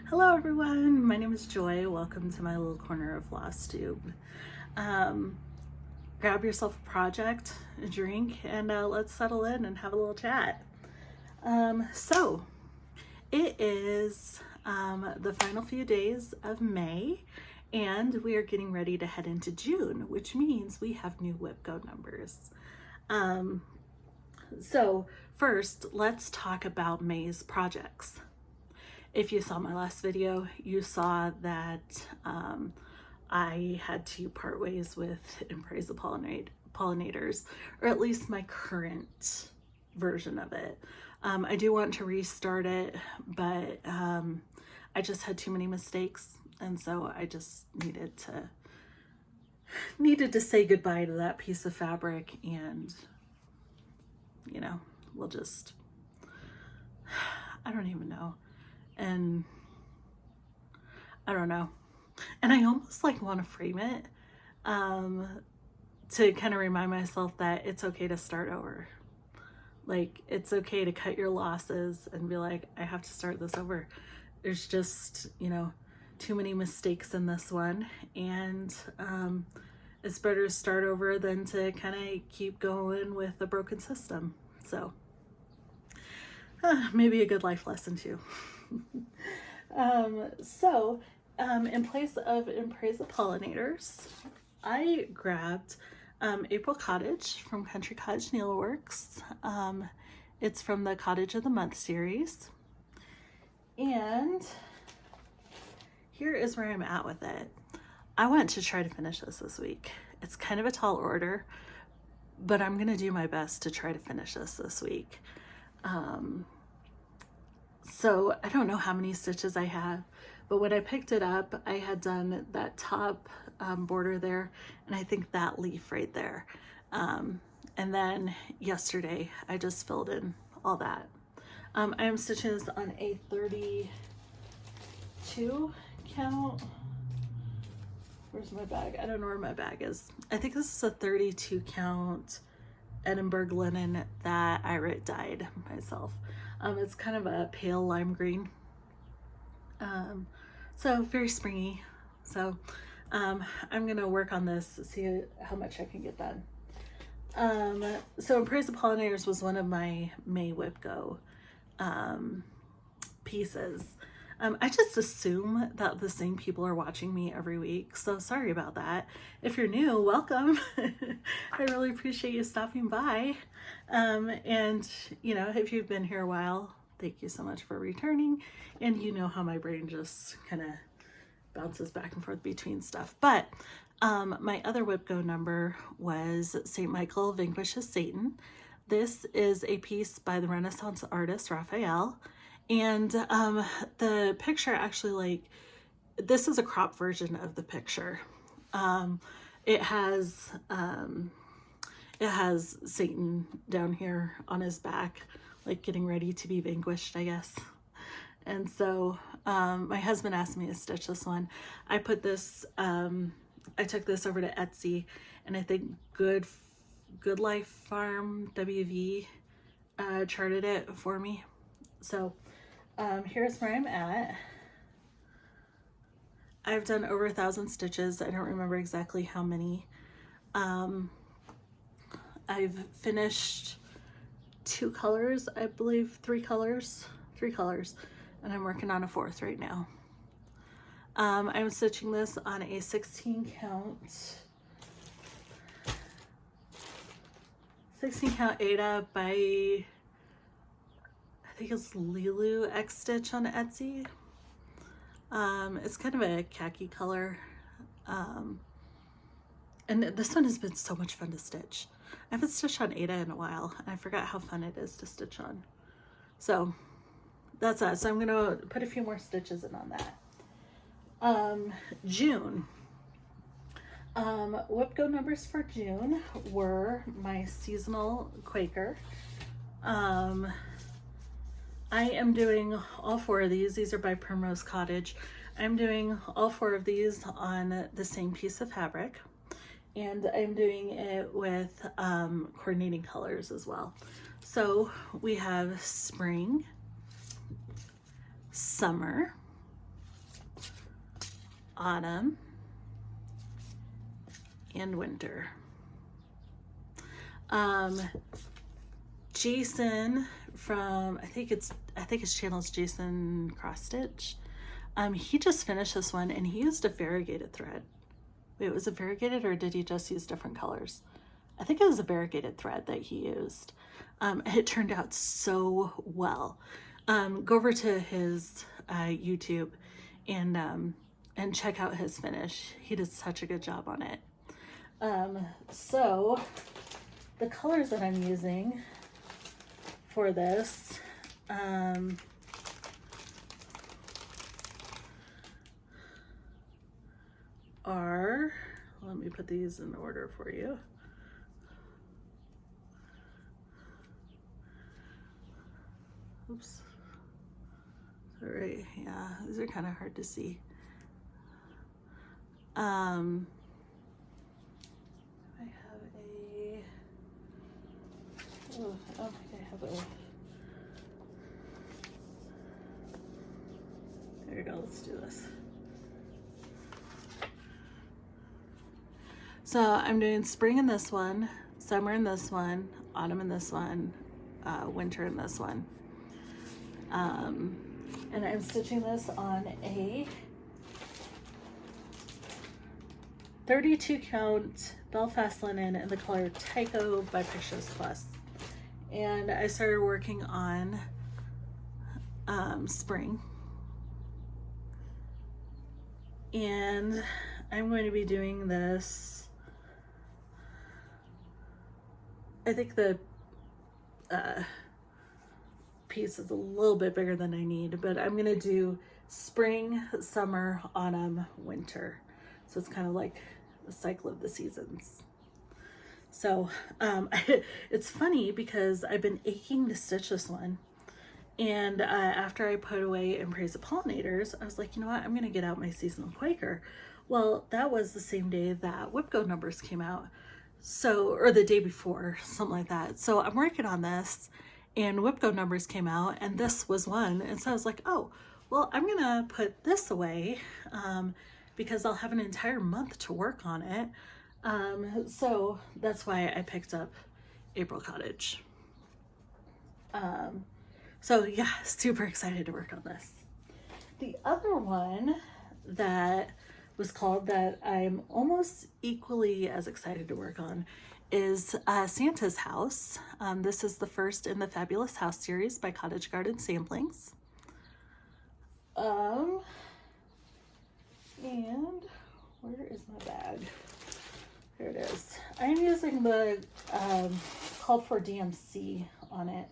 Hello everyone, my name is Joy. Welcome to my little corner of Flosstube. Grab yourself a project, a drink, and let's settle in and have a little chat. So it is the final few days of May, and we are getting ready to head into June, which means we have new whip go numbers. So first, let's talk about May's projects. If you saw my last video, you saw that I had to part ways with Embrace the Pollinators, or at least my current version of it. I do want to restart it, but I just had too many mistakes, and so I just needed to say goodbye to that piece of fabric, and you know, we'll just, I don't even know. And I don't know. And I almost like want to frame it to kind of remind myself that it's okay to start over. Like, it's okay to cut your losses and be like, I have to start this over. There's just, you know, too many mistakes in this one. And it's better to start over than to kind of keep going with a broken system. So maybe a good life lesson too. In place of Embrace the Pollinators, I grabbed April Cottage from Cottage Needleworks. It's from the Cottage of the Month series. And here is where I'm at with it. I want to try to finish this week. It's kind of a tall order, but I'm going to do my best to try to finish this week. So I don't know how many stitches I have, but when I picked it up, I had done that top border there, and I think that leaf right there. And then yesterday, I just filled in all that. I am stitching this on a 32 count. Where's my bag? I don't know where my bag is. I think this is a 32 count Edinburgh linen that I dyed myself. It's kind of a pale lime green. So very springy. So I'm gonna work on this, see how much I can get done. So Embrace the Pollinators was one of my May Whip Go pieces. I just assume that the same people are watching me every week, so sorry about that. If you're new, welcome. I really appreciate you stopping by. And you know, if you've been here a while, thank you so much for returning. And you know how my brain just kind of bounces back and forth between stuff. But my other Whip Go number was St. Michael Vanquishes Satan. This is a piece by the Renaissance artist Raphael. And the picture actually, like, this is a crop version of the picture. It has Satan down here on his back, like getting ready to be vanquished, I guess. And so my husband asked me to stitch this one. I put this, I took this over to Etsy, and I think Good Life Farm WV charted it for me. So here's where I'm at. I've done over 1,000 stitches. I don't remember exactly how many. I've finished 2 colors, I believe, 3 colors, and I'm working on a 4th right now. I'm stitching this on a 16 count Ada by, I think it's Lilu X Stitch on Etsy. It's kind of a khaki color. And this one has been so much fun to stitch. I haven't stitched on Ada in a while, and I forgot how fun it is to stitch on. So that's that. So I'm gonna put a few more stitches in on that. June. Whip Go numbers for June were my seasonal Quaker. I am doing all 4 of these. These are by Primrose Cottage. I'm doing all 4 of these on the same piece of fabric, and I'm doing it with coordinating colors as well. So we have spring, summer, autumn, and winter. Jason from, I think his channel is Jason Cross Stitch. He just finished this one and he used a variegated thread. Wait, was it variegated or did he just use different colors? I think it was a variegated thread that he used. It turned out so well. Go over to his YouTube and check out his finish. He did such a good job on it. So the colors that I'm using for this, are, let me put these in order for you. Oops. All right, yeah, these are kind of hard to see. I have a, oh, I don't think I have a, there you go, let's do this. So I'm doing spring in this one, summer in this one, autumn in this one, winter in this one. And I'm stitching this on a 32 count Belfast linen in the color Tycho by Pictures Plus. And I started working on spring. And I'm going to be doing this, I think the piece is a little bit bigger than I need, but I'm gonna do spring, summer, autumn, winter. So it's kind of like the cycle of the seasons. So it's funny because I've been aching to stitch this one. And after I put away and praise the pollinators, I was like, you know what, I'm gonna get out my seasonal Quaker. Well, that was the same day that Whipco numbers came out. So, or the day before, something like that. So I'm working on this and Whipco numbers came out and this was one. And so I was like, oh, well, I'm gonna put this away because I'll have an entire month to work on it. So that's why I picked up April Cottage. So yeah, super excited to work on this. The other one that was called that I'm almost equally as excited to work on is Santa's House. This is the first in the Fabulous House series by Cottage Garden Samplings. And where is my bag? Here it is. I'm using the called for DMC on it.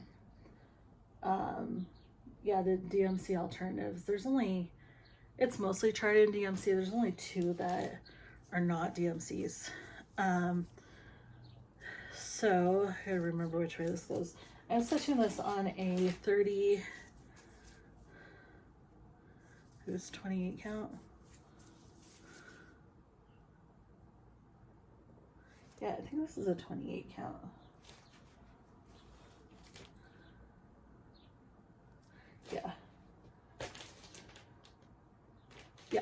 Yeah, the DMC alternatives. There's only, it's mostly charted in DMC. There's only 2 that are not DMCs. So I gotta remember which way this goes. I'm stitching this on a 30, it was 28 count. Yeah, I think this is a 28 count. Yeah. Yeah.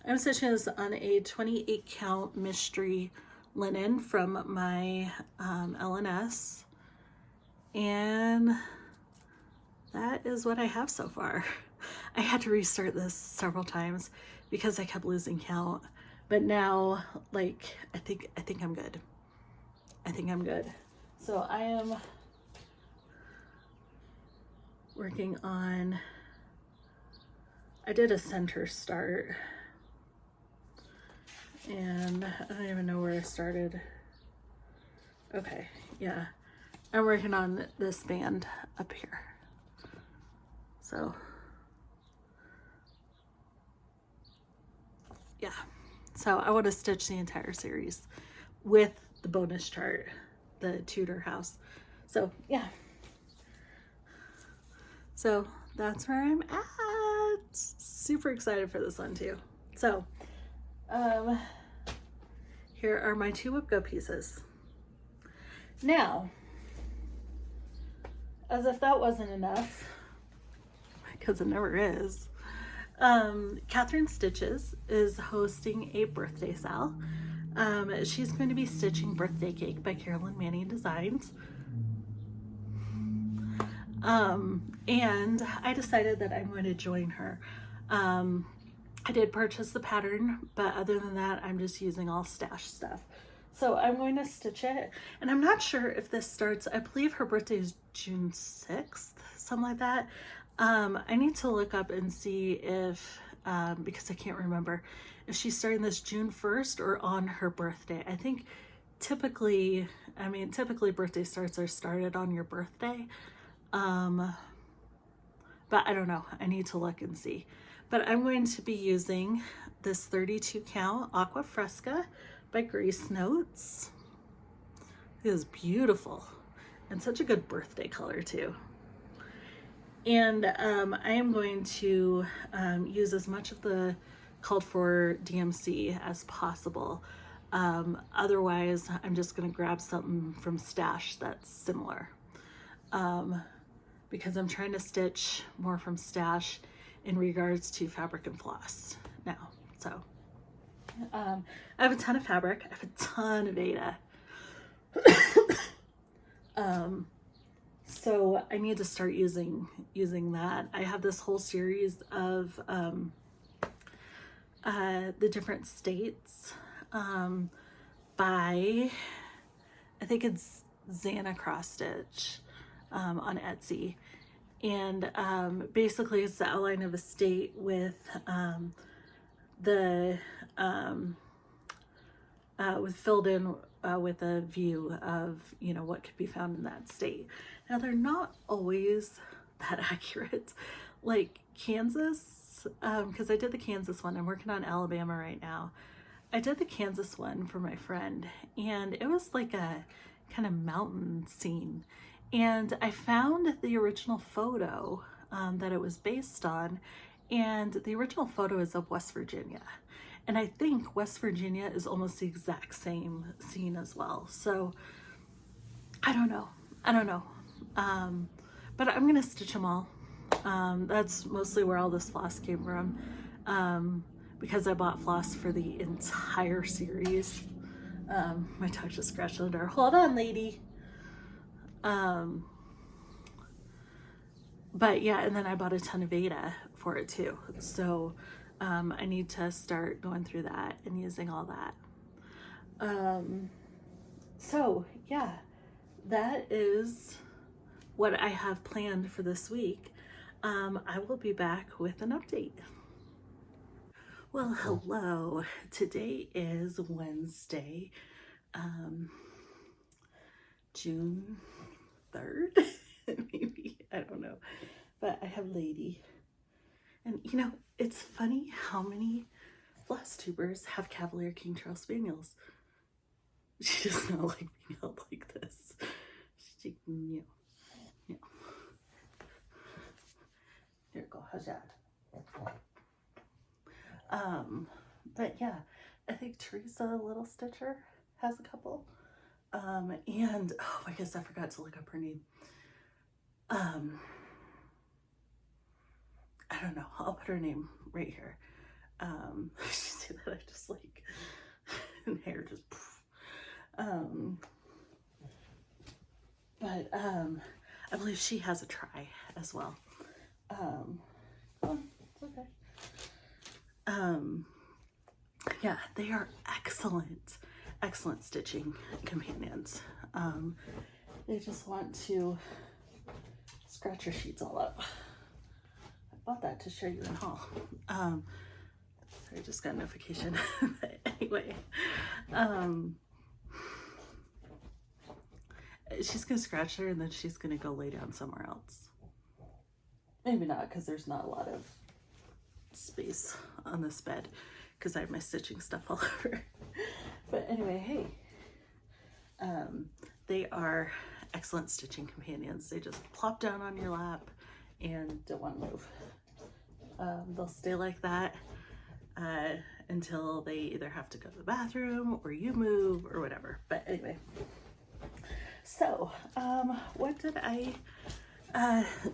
I'm stitching this on a 28 count mystery linen from my LNS. And that is what I have so far. I had to restart this several times because I kept losing count. But now, like, I think I'm good. I think I'm good. So I am working on, I did a center start and I don't even know where I started. Okay, yeah. I'm working on this band up here. So, yeah. So I want to stitch the entire series with the bonus chart, the Tudor house. So, yeah. So that's where I'm at. Super excited for this one too. So, here are my 2 Whipco pieces. Now, as if that wasn't enough, because it never is, Catherine Stitches is hosting a birthday sale. She's going to be stitching Birthday Cake by Carolyn Manning Designs. And I decided that I'm going to join her. I did purchase the pattern, but other than that, I'm just using all stash stuff. So I'm going to stitch it, and I'm not sure if this starts, I believe her birthday is June 6th, something like that. I need to look up and see if, because I can't remember, if she's starting this June 1st or on her birthday. I think typically birthday starts are started on your birthday. But I don't know. I need to look and see. But I'm going to be using this 32 count Aqua Fresca by Grace Notes. It is beautiful and such a good birthday color too. And I am going to use as much of the called for DMC as possible. Otherwise, I'm just going to grab something from stash that's similar. Because I'm trying to stitch more from stash in regards to fabric and floss now. So I have a ton of fabric. I have a ton of Ada. So I need to start using that. I have this whole series of the different states by, I think it's Xana Cross Stitch on Etsy. And basically it's the outline of a state with filled in with a view of, you know, what could be found in that state. Now they're not always that accurate. Like Kansas, because I did the Kansas one. I'm working on Alabama right now. I did the Kansas one for my friend, and it was like a kind of mountain scene. And I found the original photo that it was based on, and the original photo is of West Virginia. And I think West Virginia is almost the exact same scene as well. So I don't know. But I'm gonna stitch them all. That's mostly where all this floss came from. Because I bought floss for the entire series. My dog just scratched on the door. Hold on, lady. But yeah, and then I bought a ton of Ada for it too. So I need to start going through that and using all that. So yeah, that is what I have planned for this week. I will be back with an update. Well, hello. Today is Wednesday, June 3rd, maybe, I don't know, but I have Lady. And you know, it's funny how many Flosstubers have Cavalier King Charles Spaniels. She does not like being held like this. She, you know. There you go, how's that? But yeah, I think Teresa Little Stitcher has a couple. And oh, I guess I forgot to look up her name. I don't know. I'll put her name right here. You see that? I just like, and hair just poof. But I believe she has a try as well. Oh, it's okay. Yeah, they are excellent stitching companions. They just want to scratch your sheets all up. I bought that to show you in haul. Sorry, I just got a notification. But anyway, she's gonna scratch her and then she's gonna go lay down somewhere else. Maybe not, because there's not a lot of space on this bed because I have my stitching stuff all over. But anyway, hey, they are excellent stitching companions. They just plop down on your lap and don't want to move. They'll stay like that until they either have to go to the bathroom or you move or whatever. But anyway, so what did I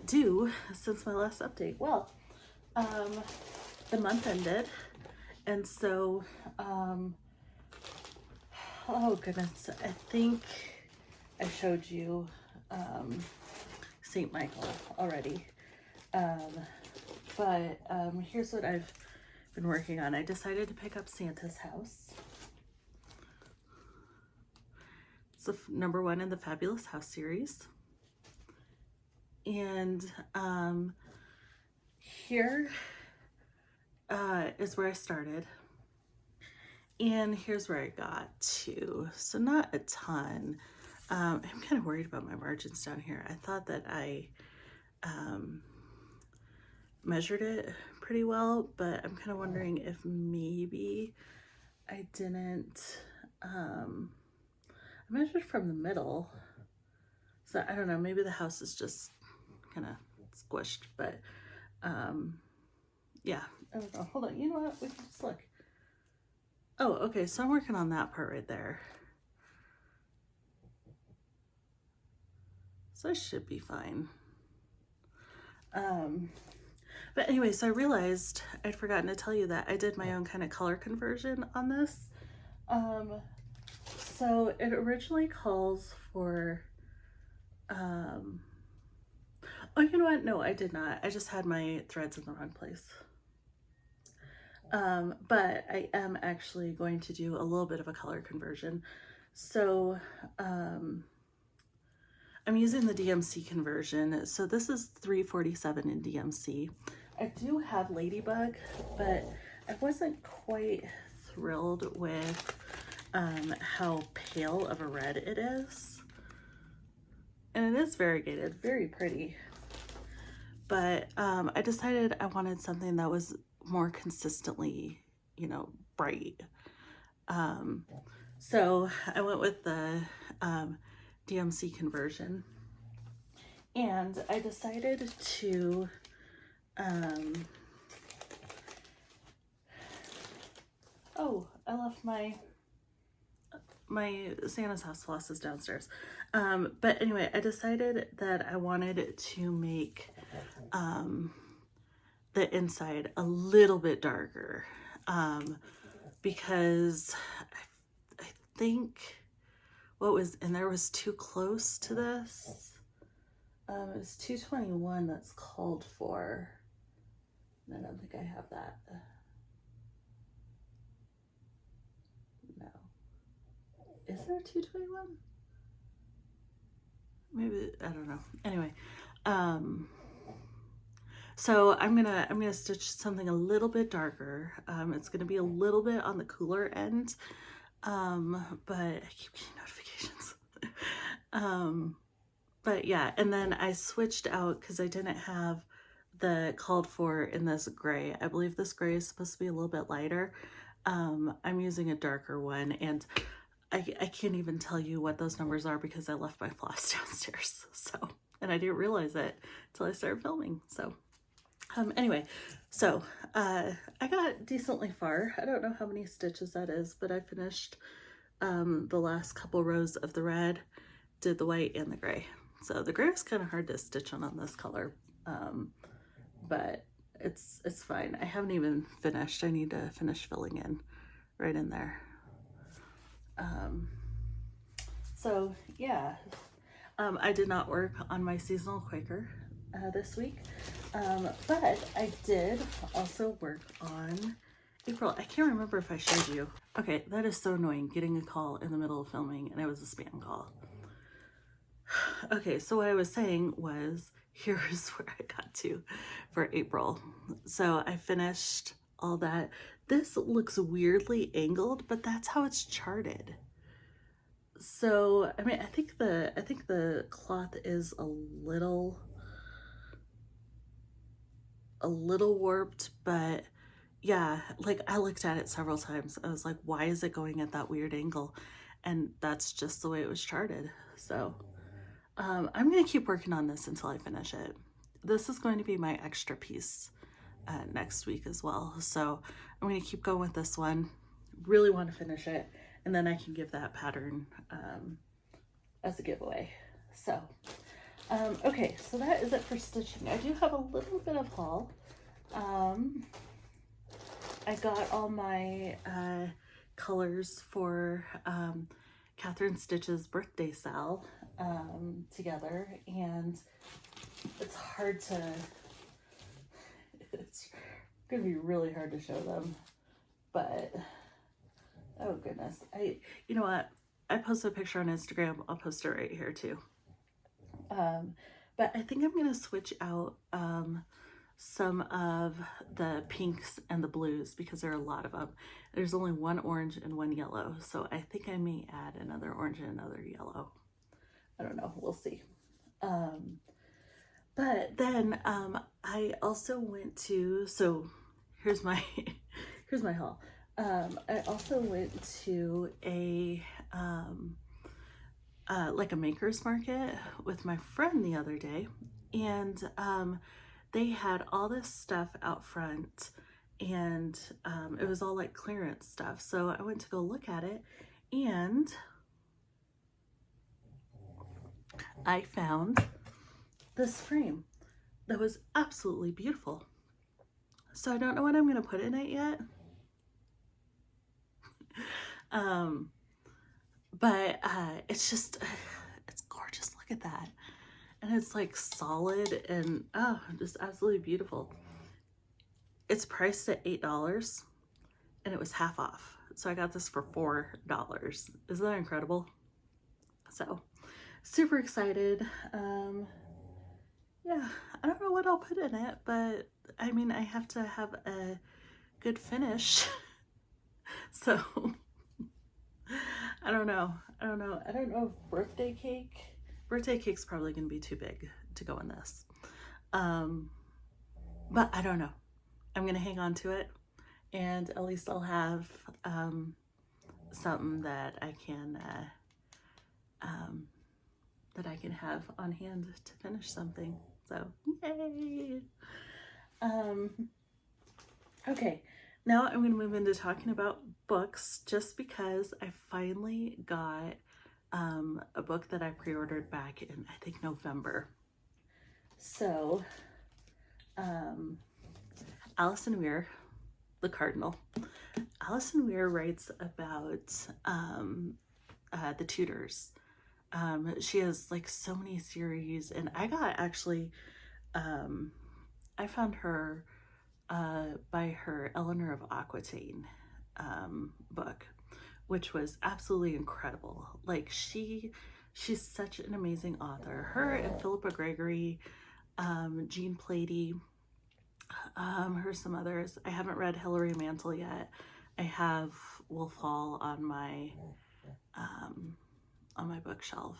do since my last update? Well, the month ended, and so, oh goodness, I think I showed you St. Michael already. But here's what I've been working on. I decided to pick up Santa's House. It's the number 1 in the Fabulous House series. And here is where I started. And here's where I got to. So not a ton. I'm kind of worried about my margins down here. I thought that I measured it pretty well, but I'm kind of wondering if maybe I didn't. I measured from the middle. So I don't know, maybe the house is just kind of squished, but yeah, I don't know. Hold on, you know what? We can just look. Oh, okay, so I'm working on that part right there. So I should be fine. But anyway, so I realized I'd forgotten to tell you that I did my own kind of color conversion on this. So it originally calls for, oh, you know what? No, I did not. I just had my threads in the wrong place. But I am actually going to do a little bit of a color conversion. So, I'm using the DMC conversion. So this is 347 in DMC. I do have Ladybug, but I wasn't quite thrilled with how pale of a red it is. And it is variegated, very pretty. But I decided I wanted something that was more consistently, you know, bright. So I went with the DMC conversion, and I decided to oh, I left my Santa's House flosses downstairs. But anyway, I decided that I wanted to make the inside a little bit darker, because I think what was in there was too close to this. It was 221 that's called for. I don't think I have that. No. Is there 221? Maybe, I don't know. Anyway, so I'm gonna stitch something a little bit darker. It's gonna be a little bit on the cooler end, but I keep getting notifications. But yeah, and then I switched out because I didn't have the called for in this gray. I believe this gray is supposed to be a little bit lighter. I'm using a darker one, and I can't even tell you what those numbers are because I left my floss downstairs. So, and I didn't realize it until I started filming. So, anyway, so I got decently far. I don't know how many stitches that is, but I finished the last couple rows of the red, did the white and the gray. So the gray is kind of hard to stitch on this color, but it's fine. I haven't even finished. I need to finish filling in right in there. So yeah, I did not work on my seasonal Quaker this week, but I did also work on April. I can't remember if I showed you. Okay, that is so annoying, getting a call in the middle of filming and it was a spam call. Okay, so what I was saying was, here's where I got to for April. So I finished all that. This looks weirdly angled, but that's how it's charted. So, I mean, I think the cloth is a little warped, but yeah, like I looked at it several times. I was like, why is it going at that weird angle? And that's just the way it was charted. So I'm going to keep working on this until I finish it. This is going to be my extra piece next week as well. So I'm going to keep going with this one. Really want to finish it. And then I can give that pattern as a giveaway. So, okay, so that is it for stitching. I do have a little bit of haul. I got all my colors for Catherine Stitch's birthday sale together, and it's hard to, it's gonna be really hard to show them, but oh goodness. You know what? I posted a picture on Instagram. I'll post it right here too. But I think I'm gonna switch out some of the pinks and the blues because there are a lot of them. There's only one orange and one yellow, so I think I may add another orange and another yellow. I don't know, we'll see. But then I also went to, so here's my here's my haul. I also went to a like a maker's market with my friend the other day, and they had all this stuff out front, and it was all like clearance stuff. So I went to go look at it, and I found this frame that was absolutely beautiful. So I don't know what I'm going to put in it yet. But it's just, it's gorgeous. Look at that. And it's like solid and oh, just absolutely beautiful. It's priced at $8 and it was half off. So I got this for $4. Isn't that incredible? So super excited. Yeah, I don't know what I'll put in it, but I mean, I have to have a good finish. So I don't know if birthday cake's probably gonna be too big to go in this. But I don't know. I'm gonna hang on to it, and at least I'll have something that I can have on hand to finish something. So yay! Okay, now I'm going to move into talking about books, just because I finally got a book that I pre-ordered back in, I think, November. So Alison Weir, the Cardinal. Alison Weir writes about the Tudors. She has like so many series, and I got actually I found her by her Eleanor of Aquitaine book, which was absolutely incredible. Like she's such an amazing author. Her and Philippa Gregory, Jean Plady, here's some others. I haven't read Hilary Mantel yet. I have Wolf Hall on my bookshelf.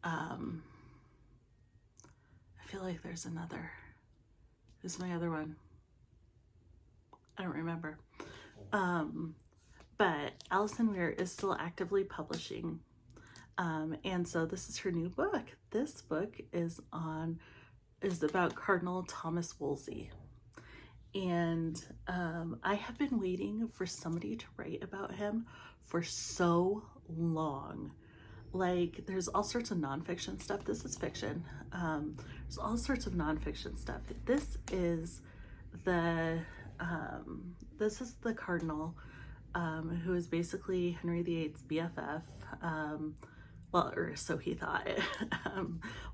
I feel like there's another. Who's my other one? I don't remember. But Alison Weir is still actively publishing. And so this is her new book. This book is about Cardinal Thomas Wolsey. And I have been waiting for somebody to write about him for so long. Like, there's all sorts of nonfiction stuff. This is fiction. There's all sorts of nonfiction stuff. This is the Cardinal, who is basically Henry VIII's BFF. Well, or so he thought.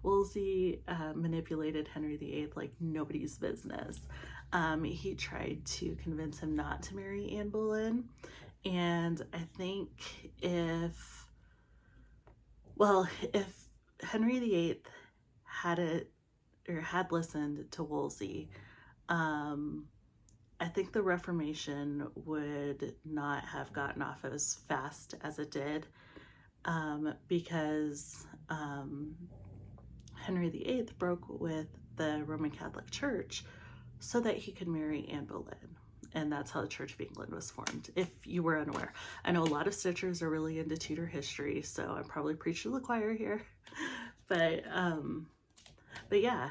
Wolsey manipulated Henry VIII like nobody's business. He tried to convince him not to marry Anne Boleyn, and I think if Henry VIII had listened to Wolsey, I think the Reformation would not have gotten off as fast as it did, because Henry VIII broke with the Roman Catholic Church so that he could marry Anne Boleyn. And that's how the Church of England was formed, if you were unaware. I know a lot of Stitchers are really into Tudor history, so I'm probably preaching to the choir here. But yeah,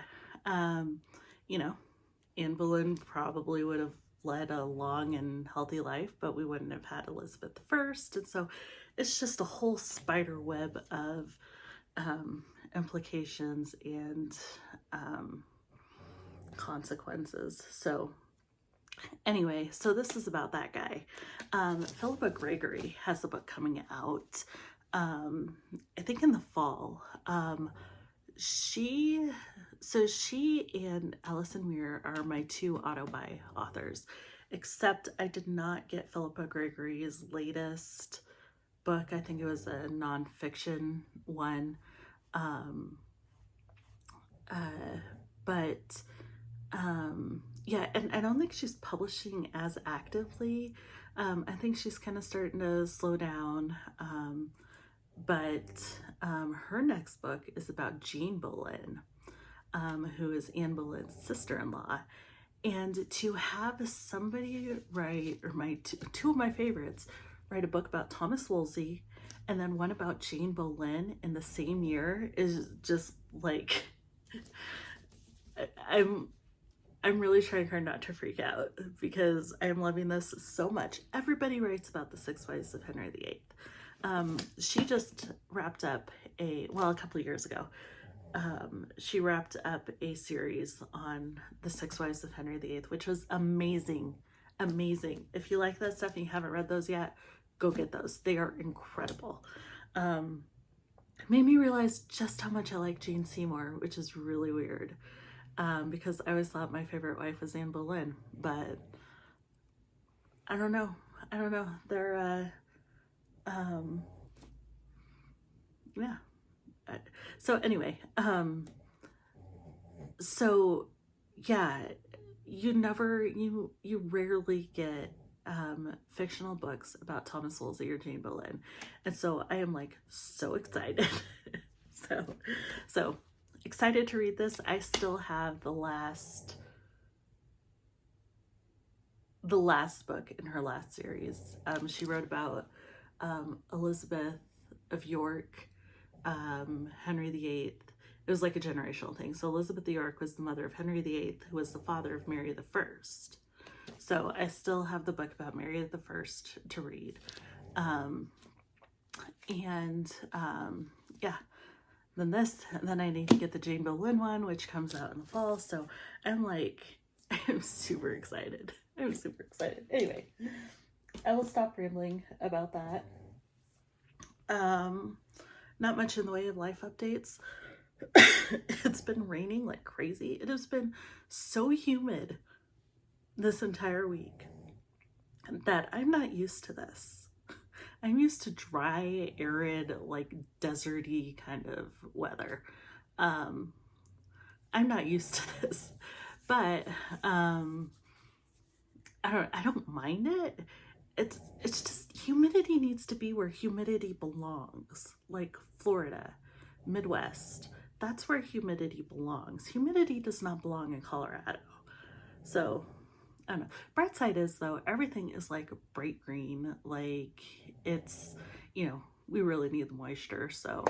you know, Anne Boleyn probably would have led a long and healthy life, but we wouldn't have had Elizabeth I. And so it's just a whole spider web of implications and consequences. So Anyway, so this is about that guy. Philippa Gregory has a book coming out, I think in the fall. She and Alison Weir are my two auto-buy authors, except I did not get Philippa Gregory's latest book. I think it was a nonfiction one. Yeah, and I don't think she's publishing as actively. I think she's kind of starting to slow down. But her next book is about Jean Boleyn, who is Anne Boleyn's sister-in-law. And to have somebody write, or two of my favorites, write a book about Thomas Wolsey and then one about Jane Boleyn in the same year is just like, I'm really trying hard not to freak out because I'm loving this so much. Everybody writes about the 6 Wives of Henry VIII. She just wrapped up a couple of years ago, she wrapped up a series on the 6 Wives of Henry VIII, which was amazing. Amazing. If you like that stuff and you haven't read those yet, go get those. They are incredible. It made me realize just how much I like Jane Seymour, which is really weird. Because I always thought my favorite wife was Anne Boleyn, but I don't know. They're, yeah. So anyway, so yeah, you rarely get, fictional books about Thomas Wolsey or Jane Boleyn. And so I am like so excited. so excited to read this. I still have the last book in her last series. She wrote about Elizabeth of York, Henry VIII. It was like a generational thing. So Elizabeth of York was the mother of Henry VIII, who was the father of Mary the First. So I still have the book about Mary the First to read. Yeah. Then I need to get the Jane Boleyn one, which comes out in the fall. So I'm super excited. I'm super excited. Anyway, I will stop rambling about that. Not much in the way of life updates. It's been raining like crazy. It has been so humid this entire week that I'm not used to this. I'm used to dry, arid, like deserty kind of weather. I'm not used to this, but I don't mind it. It's just humidity needs to be where humidity belongs, like Florida, Midwest. That's where humidity belongs. Humidity does not belong in Colorado. So I don't know. Bright side is though, everything is like bright green. Like it's, we really need the moisture. So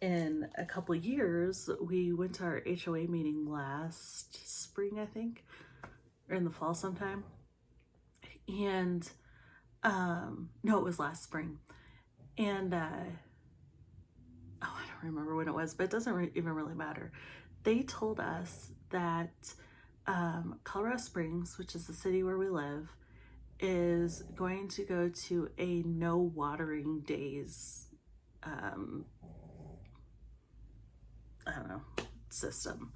in a couple of years, we went to our HOA meeting last spring, I think, or in the fall sometime. And no, it was last spring. And I don't remember when it was, but it doesn't even really matter. They told us that Colorado Springs, which is the city where we live, is going to go to a no watering days system.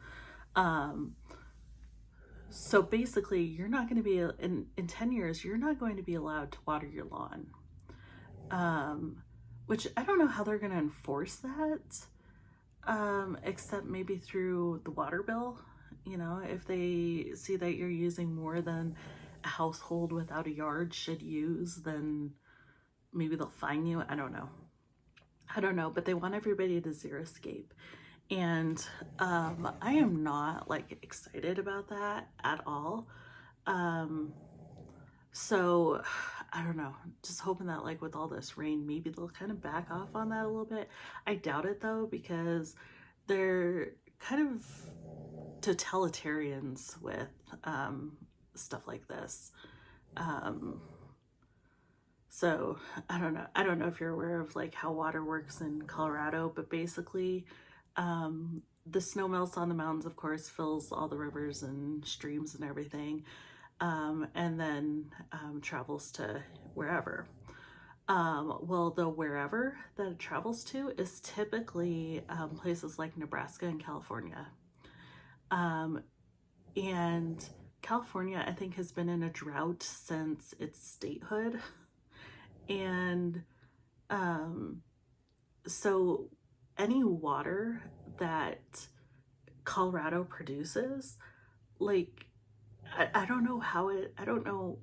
So basically you're not going to be in 10 years, you're not going to be allowed to water your lawn. Which I don't know how they're going to enforce that. Except maybe through the water bill. If they see that you're using more than a household without a yard should use, then maybe they'll fine you. I don't know, but they want everybody to xeriscape. And I am not like excited about that at all. So I don't know, just hoping that like with all this rain, maybe they'll kind of back off on that a little bit. I doubt it though, because they're kind of totalitarians with stuff like this. So I don't know if you're aware of like how water works in Colorado, but basically the snow melts on the mountains, of course, fills all the rivers and streams and everything. and then travels to wherever. Well, the wherever that it travels to is typically places like Nebraska and California. And California, I think, has been in a drought since its statehood. And so any water that Colorado produces, like, I don't know how I don't know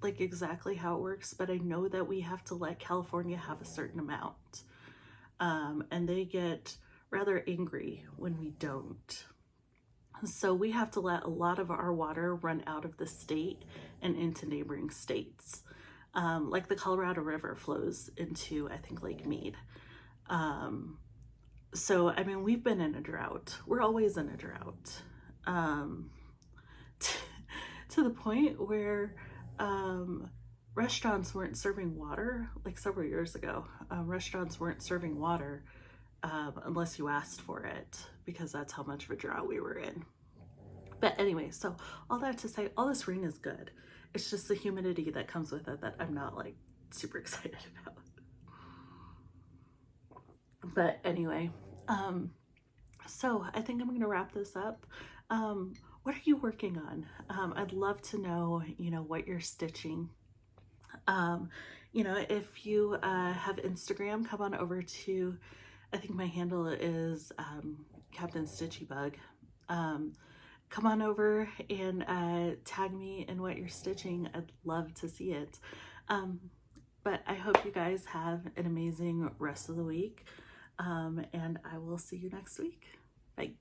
like exactly how it works, but I know that we have to let California have a certain amount. And they get rather angry when we don't. So we have to let a lot of our water run out of the state and into neighboring states. Like the Colorado River flows into, I think, Lake Mead. So, I mean, we've been in a drought. We're always in a drought. To the point where restaurants weren't serving water, like several years ago. Restaurants weren't serving water unless you asked for it, because that's how much of a drought we were in. But anyway, so all that to say, all this rain is good. It's just the humidity that comes with it that I'm not like super excited about. But anyway, so I think I'm going to wrap this up. What are you working on? I'd love to know, what you're stitching. If you have Instagram, come on over to, I think my handle is Captain Stitchy Bug. Come on over and tag me in what you're stitching. I'd love to see it. But I hope you guys have an amazing rest of the week. And I will see you next week. Bye.